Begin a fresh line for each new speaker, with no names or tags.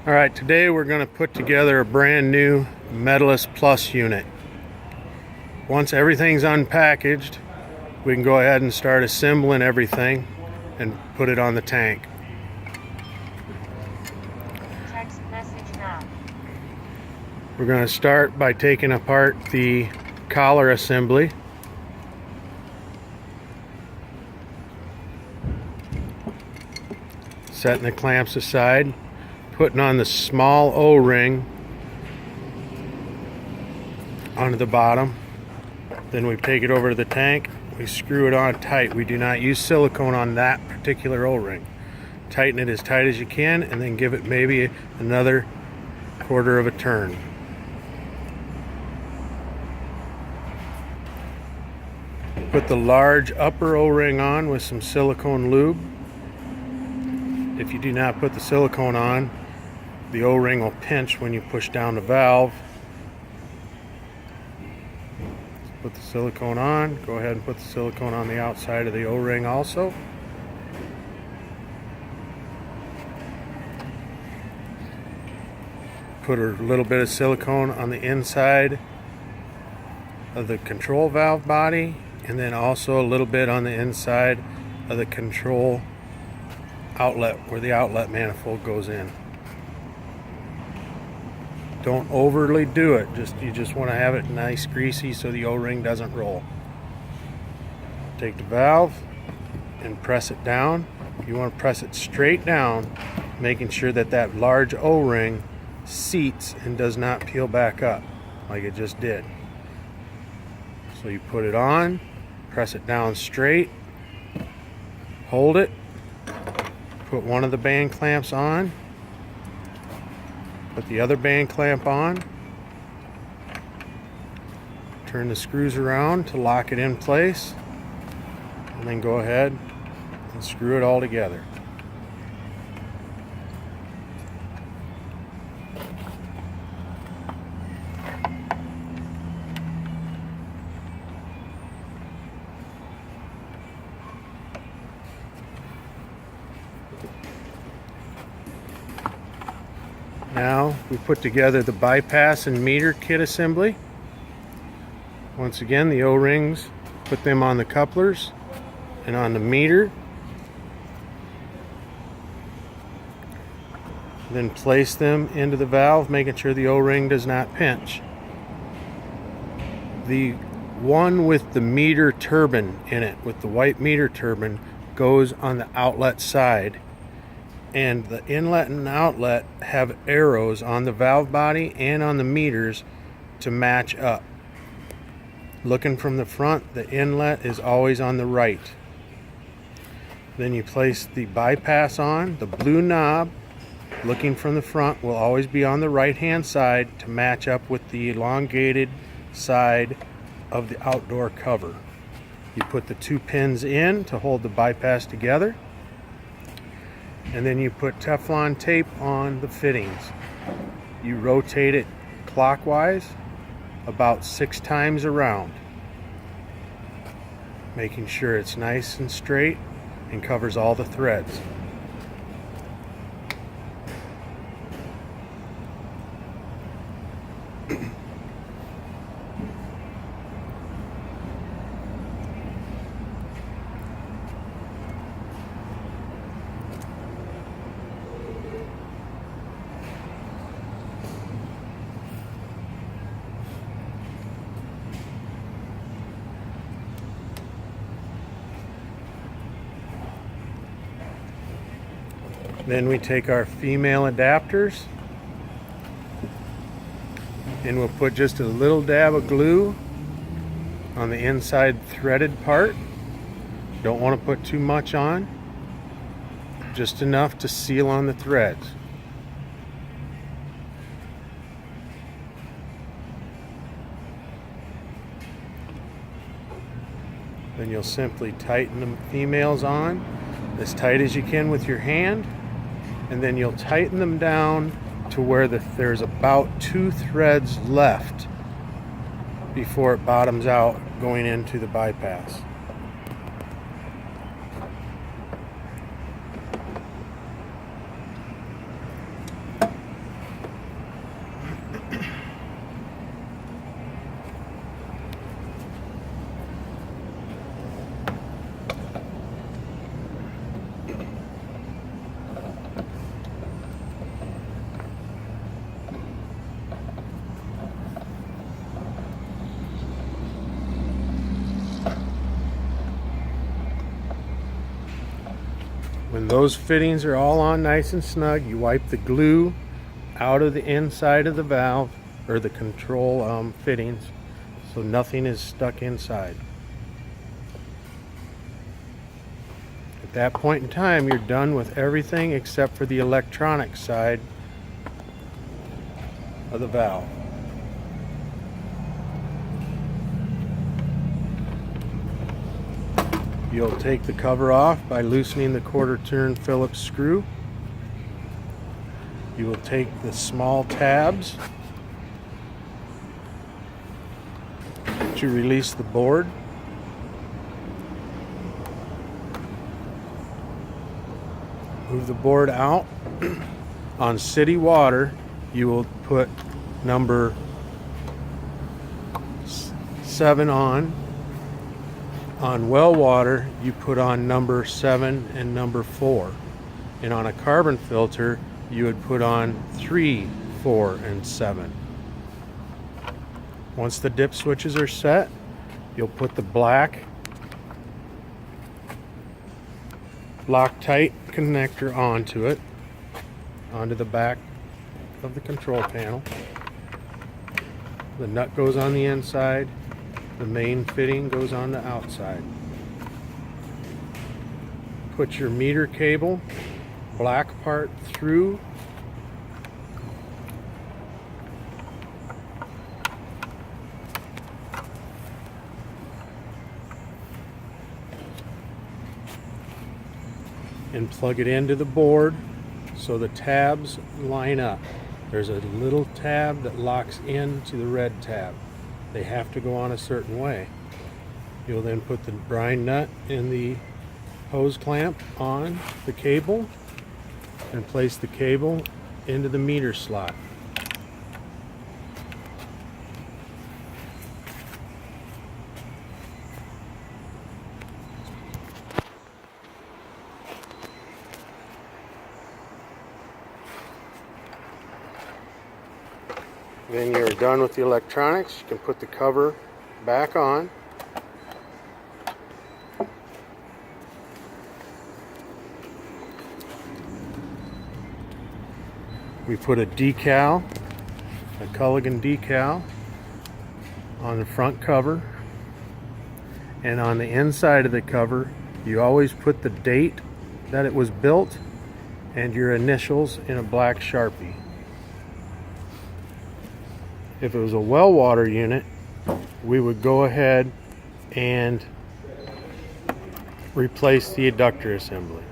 Alright, today we're going to put together a brand new Medalist Plus unit. Once everything's unpackaged, we can go ahead and start assembling everything and put it on the tank.
Text message now.
We're going to start by taking apart the collar assembly. Setting the clamps aside. Putting on the small O-ring onto the bottom. Then we take it over to the tank. We screw it on tight. We do not use silicone on that particular O-ring. Tighten it as tight as you can and then give it maybe another quarter of a turn. Put the large upper O-ring on with some silicone lube. If you do not put the silicone on, the O-ring will pinch when you push down the valve. Put the silicone on. Go ahead and put the silicone on the outside of the O-ring also. Put a little bit of silicone on the inside of the control valve body, and then also a little bit on the inside of the control outlet where the outlet manifold goes in. Don't overly do it. You just want to have it nice greasy so the O-ring doesn't roll. Take the valve and press it down. You want to press it straight down, making sure that that large O-ring seats and does not peel back up like it just did. So you put it on, press it down straight, hold it, put one of the band clamps on, put the other band clamp on, turn the screws around to lock it in place, and then go ahead and screw it all together. Now we put together the bypass and meter kit assembly. Once again, the O-rings, put them on the couplers and on the meter. Then place them into the valve, making sure the O-ring does not pinch. The one with the meter turbine in it, with the white meter turbine, goes on the outlet side. And the inlet and outlet have arrows on the valve body and on the meters to match up. Looking from the front, the inlet is always on the right. Then you place the bypass on. The blue knob, looking from the front, will always be on the right hand side to match up with the elongated side of the outdoor cover. You put the two pins in to hold the bypass together. And then you put Teflon tape on the fittings. You rotate it clockwise about 6 times around, making sure it's nice and straight and covers all the threads. Then we take our female adapters and we'll put just a little dab of glue on the inside threaded part. Don't want to put too much on, just enough to seal on the threads. Then you'll simply tighten the females on as tight as you can with your hand, and then you'll tighten them down to where there's about 2 threads left before it bottoms out going into the bypass. those fittings are all on nice and snug, you wipe the glue out of the inside of the valve or the control fittings so nothing is stuck inside. At that point in time, you're done with everything except for the electronic side of the valve. You'll take the cover off by loosening the 1/4 turn Phillips screw. You will take the small tabs to release the board. Move the board out. On city water, you will put number 7 on. On well water, you put on number 7 and number 4. And on a carbon filter, you would put on 3, 4, and 7. Once the dip switches are set, you'll put the black Loctite connector onto it, onto the back of the control panel. The nut goes on the inside, the main fitting goes on the outside. Put your meter cable, black part through. And plug it into the board so the tabs line up. There's a little tab that locks into the red tab. They have to go on a certain way. You'll then put the brine nut and the hose clamp on the cable and place the cable into the meter slot. Then you're done with the electronics. You can put the cover back on. We put a decal, a Culligan decal, on the front cover. And on the inside of the cover, you always put the date that it was built and your initials in a black Sharpie. If it was a well water unit, we would go ahead and replace the adductor assembly.